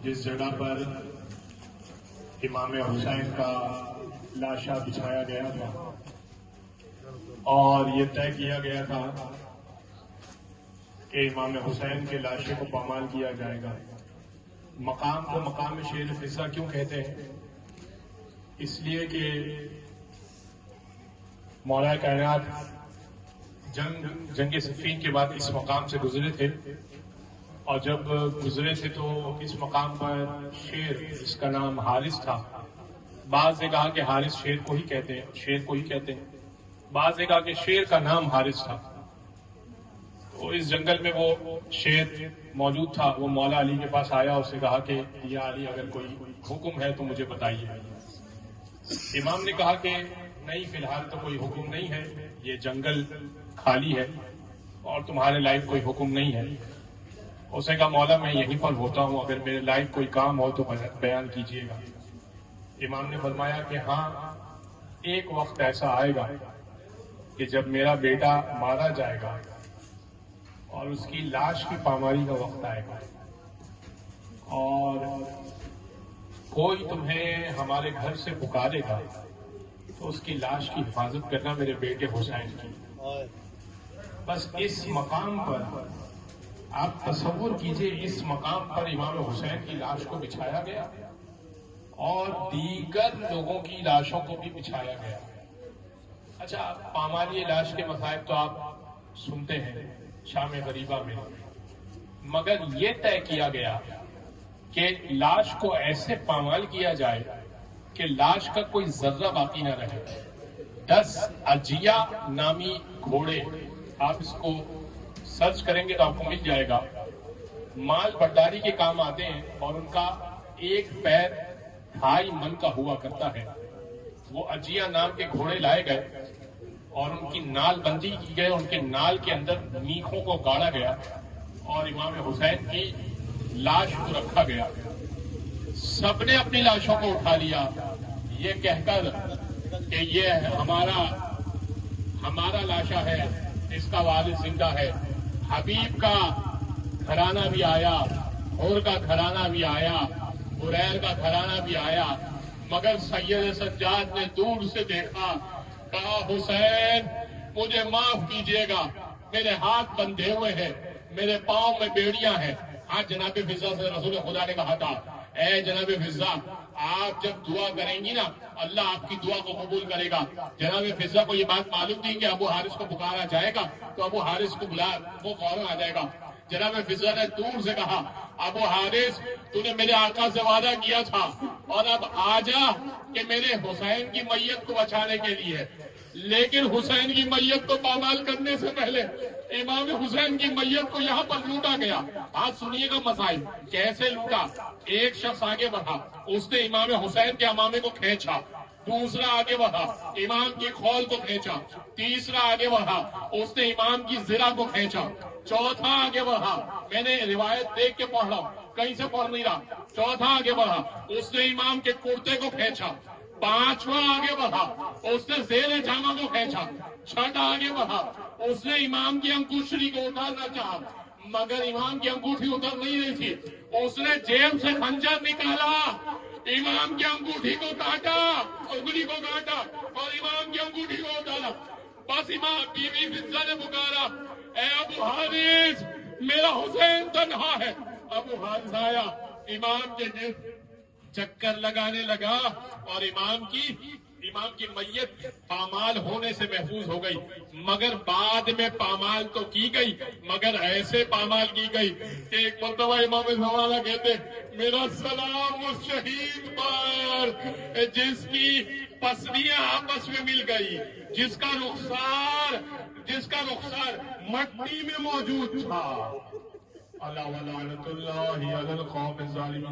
جس جگہ پر امام حسین کا لاشا بچھایا گیا تھا اور یہ طے کیا گیا تھا کہ امام حسین کے لاشے کو پامال کیا جائے گا۔ مقام کو مقام شیر فضا کیوں کہتے ہیں؟ اس لیے کہ مولا کائنات جنگ صفین کے بعد اس مقام سے گزرے تھے، اور جب گزرے تھے تو اس مقام پر شیر جس کا نام حارث تھا، بعض نے کہا کہ حارث شیر کو ہی کہتے ہیں، بعض نے کہا کہ شیر کا نام حارث تھا۔ تو اس جنگل میں وہ شیر موجود تھا، وہ مولا علی کے پاس آیا، اس نے کہا کہ یا علی اگر کوئی حکم ہے تو مجھے بتائیے۔ امام نے کہا کہ نہیں، فی الحال تو کوئی حکم نہیں ہے، یہ جنگل خالی ہے اور تمہارے لائق کوئی حکم نہیں ہے۔ اس نے کہا مولا میں یہیں پر ہوتا ہوں، اگر میرے لائق کوئی کام ہو تو بیان کیجیے گا۔ امام نے فرمایا کہ ہاں، ایک وقت ایسا آئے گا کہ جب میرا بیٹا مارا جائے گا اور اس کی لاش کی پامالی کا وقت آئے گا، اور کوئی تمہیں ہمارے گھر سے پکارے گا تو اس کی لاش کی حفاظت کرنا میرے بیٹے حسین کی۔ بس اس مقام پر آپ تصور کیجئے، اس مقام پر امام حسین کی لاش کو بچھایا گیا اور دیگر لوگوں کی لاشوں کو بھی بچھایا گیا۔ اچھا، پامالی لاش کے مصائب تو آپ سنتے ہیں شام غریبہ میں، مگر یہ طے کیا گیا کہ لاش کو ایسے پامال کیا جائے کہ لاش کا کوئی ذرہ باقی نہ رہے۔ 10 اجیا نامی گھوڑے، آپ اس کو سرچ کریں گے تو آپ کو مل جائے گا، مال برداری کے کام آتے ہیں، اور ان کا ایک پیر 2.5 من کا ہوا کرتا ہے۔ وہ اجیا نام کے گھوڑے لائے گئے اور ان کی نال بندی کی گئی، ان کے نال کے اندر میخوں کو گاڑا گیا اور امام حسین کی لاش کو رکھا گیا۔ سب نے اپنی لاشوں کو اٹھا لیا، یہ کہہ کر کہ یہ ہمارا لاشا ہے، اس کا وارث زندہ ہے۔ حبیب کا گھرانہ بھی آیا، حور کا گھرانہ بھی آیا، بریر کا گھرانہ بھی آیا، مگر سید سجاد نے دور سے دیکھا، کہا حسین مجھے معاف کیجیے گا، میرے ہاتھ بندھے ہوئے ہیں، میرے پاؤں میں بیڑیاں ہیں۔ آج جناب فضا سے رسول خدا نے کہا تھا، اے جناب فضا، آپ جب دعا کریں گی نا اللہ آپ کی دعا کو قبول کرے گا۔ جناب فضا کو یہ بات معلوم تھی کہ ابو حارث کو پکارا جائے گا تو ابو حارث کو وہ فوراً آ جائے گا۔ جناب فضا نے دور سے کہا، ابو حارث تو نے میرے آقا سے وعدہ کیا تھا، اور اب آ جا کہ میرے حسین کی میت کو بچانے کے لیے۔ لیکن حسین کی میت کو پامال کرنے سے پہلے امام حسین کی میت کو یہاں پر لوٹا گیا۔ آج سنیے گا مسائل کیسے لوٹا۔ ایک شخص آگے بڑھا، اس نے امام حسین کے امامے کو کھینچا، دوسرا آگے بڑھا، امام کی خول کو کھینچا، تیسرا آگے بڑھا، اس نے امام کی زرہ کو کھینچا، چوتھا آگے بڑھا، میں نے روایت دیکھ کے پڑھ رہا ہوں، کہیں سے پڑھ نہیں رہا، چوتھا آگے بڑھا، اس نے امام کے کرتے کو کھینچا، پانچواں آگے بڑھا، اس نے زیر جامہ کو کھینچا، چھٹا آگے بڑھا، اس نے امام کی انگوٹھی کو اتارنا چاہا، مگر امام کی انگوٹھی اتر نہیں رہی تھی، اس نے جیب سے خنجر نکالا، امام کی انگوٹھی کو کاٹا، انگلی کو کاٹا اور امام کی انگوٹھی کو اتارا۔ بس امام بیوی فضا نے پکارا، اے ابو حارث میرا حسین تنہا ہے۔ ابو حارث آیا، امام کے گرد چکر لگانے لگا، اور امام کی میت پامال ہونے سے محفوظ ہو گئی، مگر بعد میں پامال تو کی گئی، مگر ایسے پامال کی گئی کہ ایک مرتبہ امام زمانہ کہتے، میرا سلام اس شہید پر جس کی پسلیاں آپس میں مل گئی، جس کا رخسار مٹی میں موجود تھا۔ اللہ ولعنت اللہ علی القوم الظالمین۔